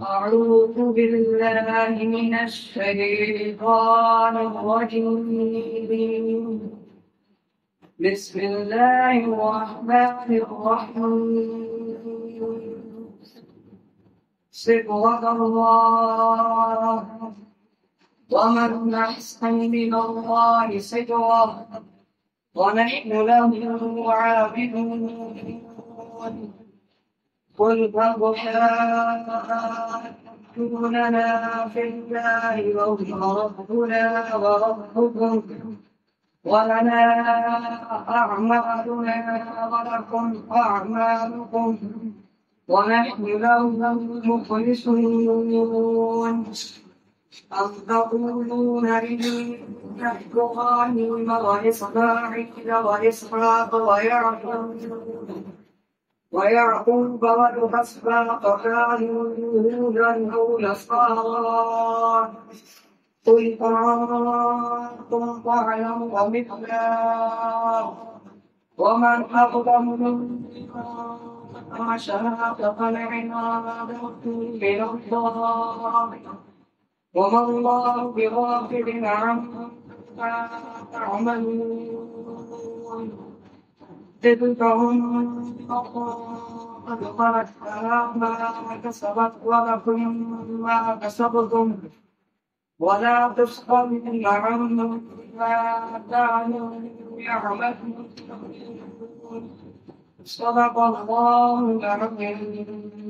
أعوذ بالله من الشيطان الرجيم. بسم الله الرحمن الرحيم. صبغة الله ومن أحسن من الله صبغة ونحن له عابدون. قل فضحاجوننا في الله وهو ربنا وربكم ولنا أعمالنا ولكم أعمالكم ونحن له مخلصون. أم تقولون إن إبراهيم وإسماعيل وإسحاق ويعقوب والأسباط كانوا هودا أو نصارى قل أنتم أعلم أم الله ومن أظلم ممن شهد العناد من الله وما الله بغافل عما تعملون. تلكهم قد خلت ما كسبت ولكم ما كسبتم ولا تسألون عما كانوا يعملون. صدق الله العظيم.